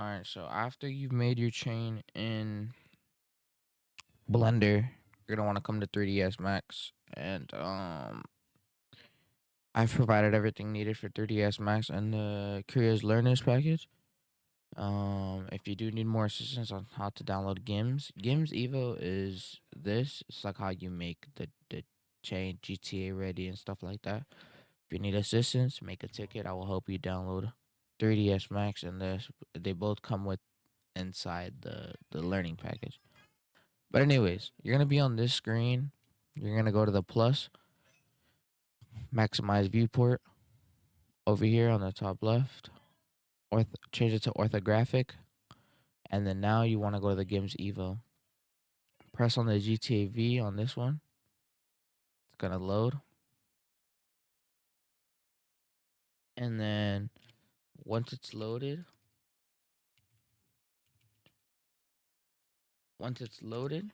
All right, so after you've made your chain in Blender, you're gonna want to come to 3ds Max, and I've provided everything needed for 3ds Max and the Curious Learners package. If you do need more assistance on how to download Gims Evo is this. It's like how you make the chain GTA ready and stuff like that. If you need assistance, make a ticket. I will help you download 3ds Max and this. They both come with inside the learning package. But anyways, you're gonna be on this screen. You're gonna go to the plus, maximize viewport over here on the top left. Change it to orthographic, and then now you want to go to the GIMS Evo. Press on the GTA V on this one. It's gonna load, and then once it's loaded, once it's loaded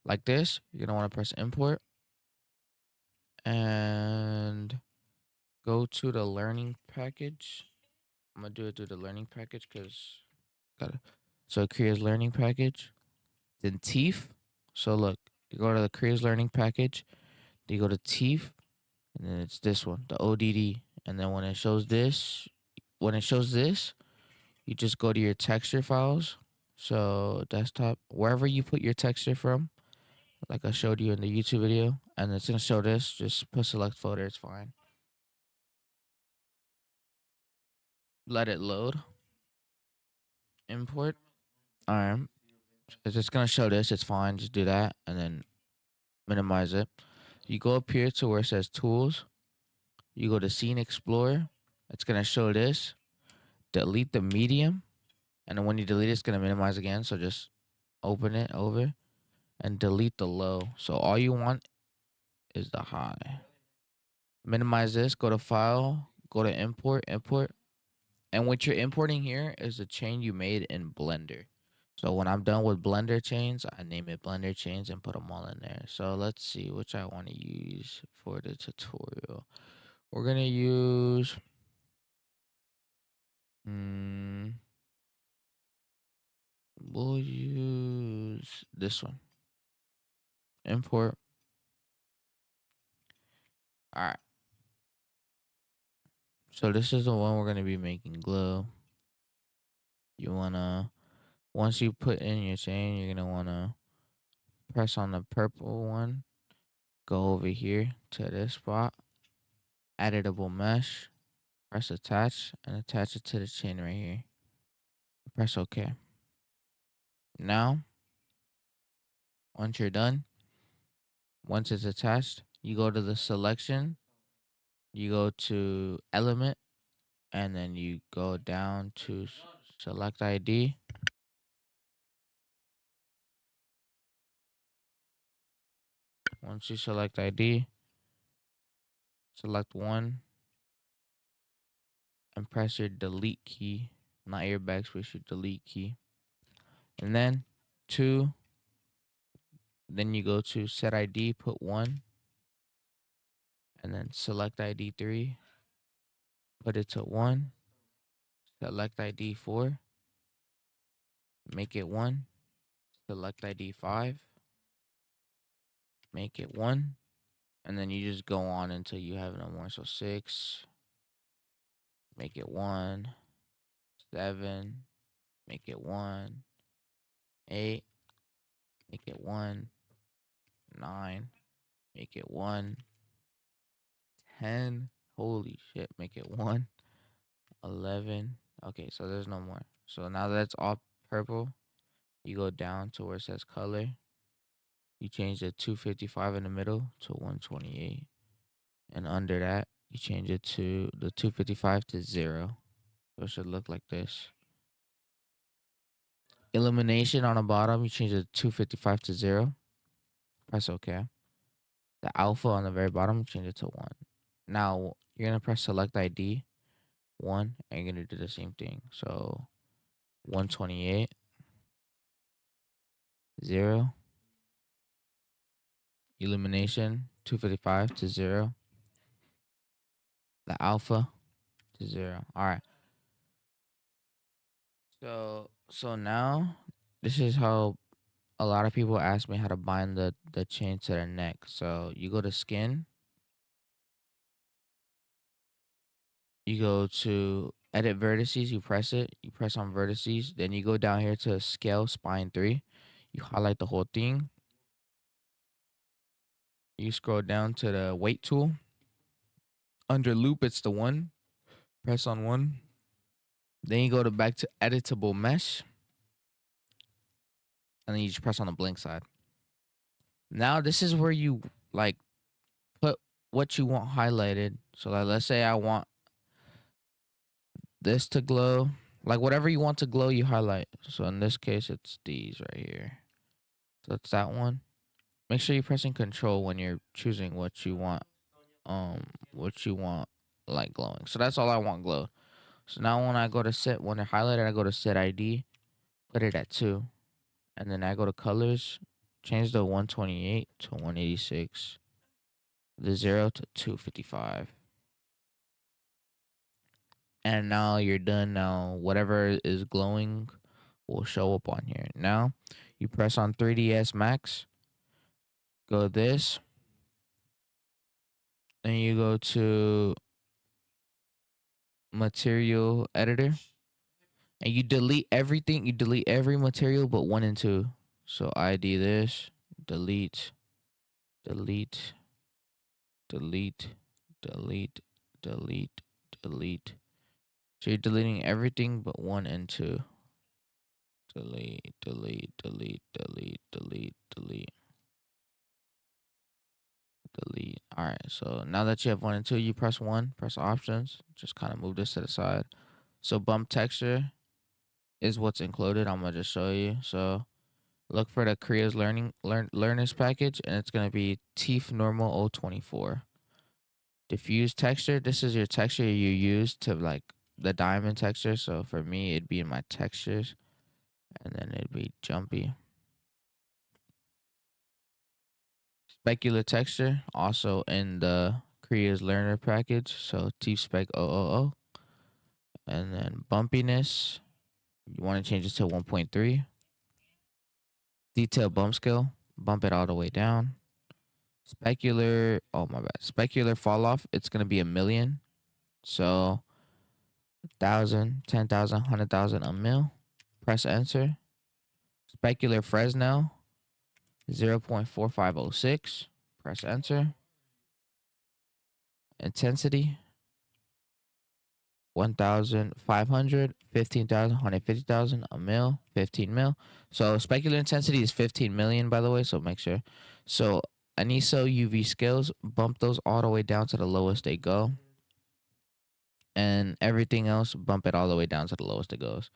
like this, you're gonna want to press import and go to the learning package. I'm gonna do it through the learning package because got it. So create learning package, then TIFF. So look, you go to the create learning package, then you go to TIFF, and then it's this one, the ODD. And then when it shows this, you just go to your texture files. So desktop, wherever you put your texture from, like I showed you in the YouTube video, and it's gonna show this. Just put select folder, it's fine. Let it load. Import. Alright. It's just gonna show this, it's fine. Just do that and then minimize it. You go up here to where it says tools. You go to Scene Explorer. It's gonna show this. Delete the medium, and then when you delete it, it's gonna minimize again. So just open it over and delete the low. So all you want is the high. Minimize this. Go to File. Go to Import. Import. And what you're importing here is the chain you made in Blender. So when I'm done with Blender chains, I name it Blender chains and put them all in there. So let's see which I want to use for the tutorial. We're gonna use we'll use this one. Import. Alright. So this is the one we're gonna be making glow. You wanna once you put in your chain, you're gonna wanna press on the purple one, go over here to this spot, editable mesh, press attach, and attach it to the chain right here. Press OK. Now, once you're done, once it's attached, you go to the selection, you go to element, and then you go down to select ID. Once you select ID, select one and press your delete key, not your backspace, your delete key. And then two, then you go to set ID, put one, and then select ID 3, put it to 1, select ID 4, make it 1, select ID 5, make it 1, and then you just go on until you have no more. So 6, make it 1, 7, make it 1, 8, make it 1, 9, make it 1, 10, holy shit, make it 1, 11. Okay, so there's no more. So now that it's all purple, you go down to where it says color. You change the 255 in the middle to 128. And under that, you change it to the 255 to 0. So it should look like this. Illumination on the bottom, you change the 255 to 0. Press OK. The alpha on the very bottom, change it to 1. Now, you're going to press select ID 1, and you're going to do the same thing. So 128, 0. Illumination 255 to 0. The alpha to 0. All right. So now this is how a lot of people ask me how to bind the chain to their neck. So you go to skin, you go to edit vertices, you press it, you press on vertices, then you go down here to scale spine 3. You highlight the whole thing. You scroll down to the weight tool. Under loop, it's the 1. Press on 1. Then you go to back to editable mesh, and then you just press on the blink side. Now this is where you like put what you want highlighted. So like, let's say I want this to glow. Like whatever you want to glow, you highlight. So in this case, it's these right here. So it's that one. Make sure you're pressing control when you're choosing what you want. What you want like glowing. So that's all I want glowed. So now when I go to set, when they're highlighted, I go to set ID, put it at 2. And then I go to colors, change the 128 to 186, the 0 to 255. And now you're done. Now whatever is glowing will show up on here. Now you press on 3ds Max, go this, then you go to material editor, and you delete everything. You delete every material but 1 and 2. So ID this, delete, delete, delete, delete, delete, delete. So you're deleting everything but 1 and 2. Delete, delete, delete, delete, delete, delete, delete. All right. So now that you have 1 and 2, you press 1, press options. Just kind of move this to the side. So bump texture is what's included. I'm gonna just show you. So look for the Korea's learners package, and it's gonna be teeth normal 024. Diffuse texture. This is your texture you use to like the diamond texture. So for me, it'd be in my textures, and then it'd be jumpy. Specular texture also in the Korea's learner package. So teeth spec 000. And then bumpiness, you want to change it to 1.3. Detail bump scale, bump it all the way down. Specular, oh my bad. Specular fall off, it's gonna be 1,000,000. So 1,000, 10,000, 100,000, a mil. Press enter. Specular Fresnel, 0.4506. Press enter. Intensity, 1,500, 15,000, 150,000, a mil, 15 mil. So specular intensity is 15 million, by the way. So make sure. So Aniso UV scales, bump those all the way down to the lowest they go. And everything else, bump it all the way down to the lowest it goes.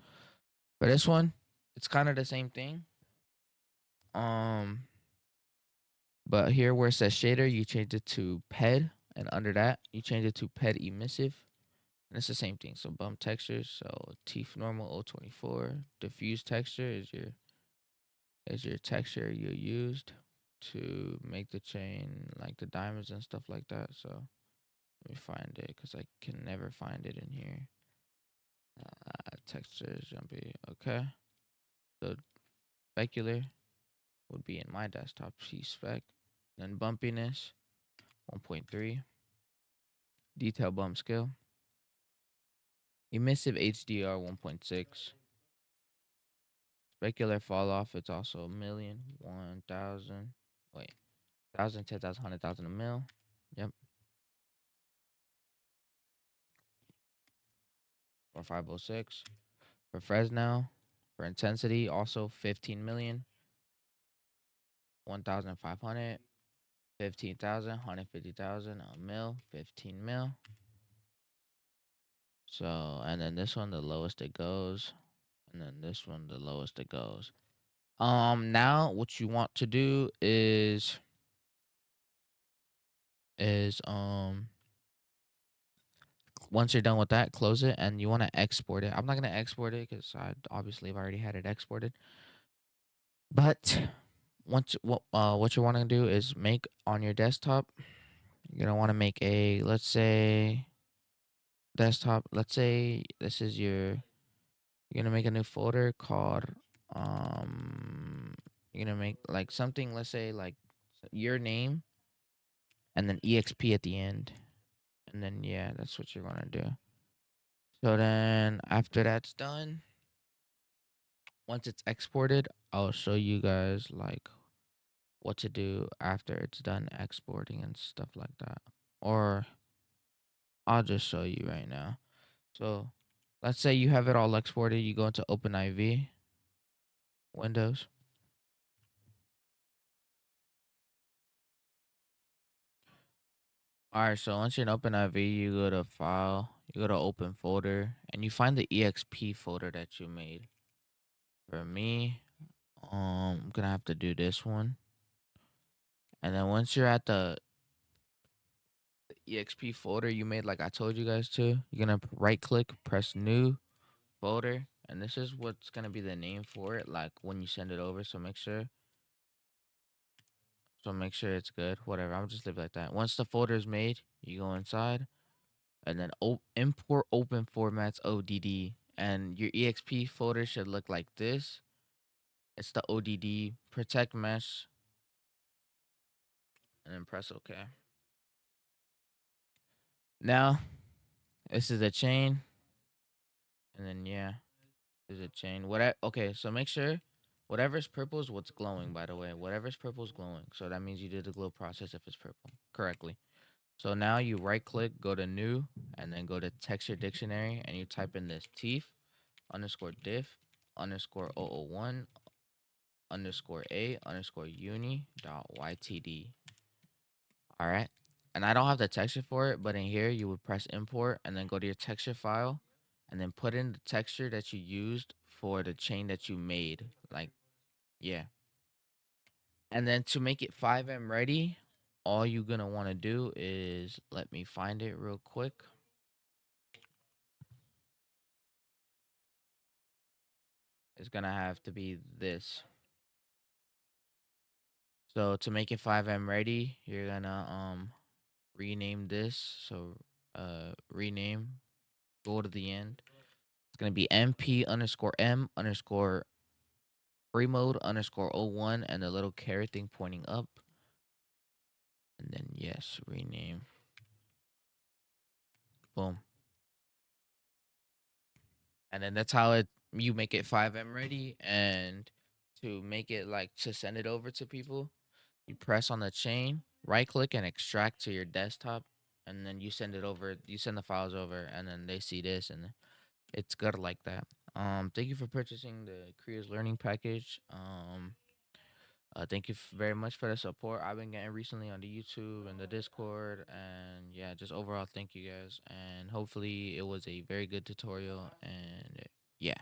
For this one, it's kind of the same thing. Um, but here where it says shader, you change it to PED, and under that, you change it to PED emissive. And it's the same thing. So bump textures. So teeth normal 024. Diffuse texture is your texture you used to make the chain like the diamonds and stuff like that. So let me find it because I can never find it in here. Textures jumpy. Okay. So specular would be in my desktop P spec. Then bumpiness 1.3. Detail bump scale. Emissive HDR 1.6. Specular fall off, it's also 1,000,000, 1,000. Wait, 1,000, 10,000, 100,000, a mil. Yep. Or 506. For Fresnel, for intensity, also 15 million, 1,500, 15,000, 150,000, a mil, 15 mil. So, and then this one, the lowest it goes. And then this one, the lowest it goes. Now what you want to do is once you're done with that, close it, and you want to export it. I'm not gonna export it because I obviously have already had it exported. But what you want to do is make on your desktop. You're gonna want to make a, let's say, desktop. Let's say this is You're gonna make a new folder called um. You're gonna make like something. Let's say like your name and then exp at the end, and then yeah, that's what you're gonna do. So then after that's done, once it's exported, I'll show you guys like what to do after it's done exporting and stuff like that. Or I'll just show you right now. So let's say you have it all exported. You go into OpenIV, Windows. All right, so once you're in OpenIV, you go to File, you go to Open Folder, and you find the EXP folder that you made. For me, I'm gonna have to do this one. And then once you're at the EXP folder you made, like I told you guys to, you're gonna right click, press New Folder, and this is what's gonna be the name for it, like when you send it over. So make sure it's good. Whatever, I'll just leave it like that. Once the folder is made, you go inside, and then import open formats ODD, and your EXP folder should look like this. It's the ODD protect mesh, and then press OK. Now this is a chain, and then yeah, there's a chain. Okay, so make sure whatever's purple is what's glowing. By the way, whatever's purple is glowing. So that means you did the glow process if it's purple correctly. So now you right click, go to new, and then go to texture dictionary, and you type in this teeth underscore diff underscore 001 underscore a underscore uni dot ytd. All right. And I don't have the texture for it, but in here you would press import and then go to your texture file and then put in the texture that you used for the chain that you made. Like, yeah. And then to make it fivem ready, all you're gonna want to do is let me find it real quick. It's gonna have to be this. So to make it fivem ready, you're gonna rename this. So rename, go to the end. It's gonna be MP underscore M underscore free mode underscore 01 and the little carrot thing pointing up. And then yes, rename. Boom. And then that's how it you make it fivem ready. And to make it like to send it over to people, you press on the chain, right click and extract to your desktop, and then you send it over, you send the files over, and then they see this and it's good like that. Thank you for purchasing the Creators Learning Package. Thank you very much for the support I've been getting recently on the YouTube and the Discord, and yeah, just overall thank you guys. And hopefully it was a very good tutorial. And yeah.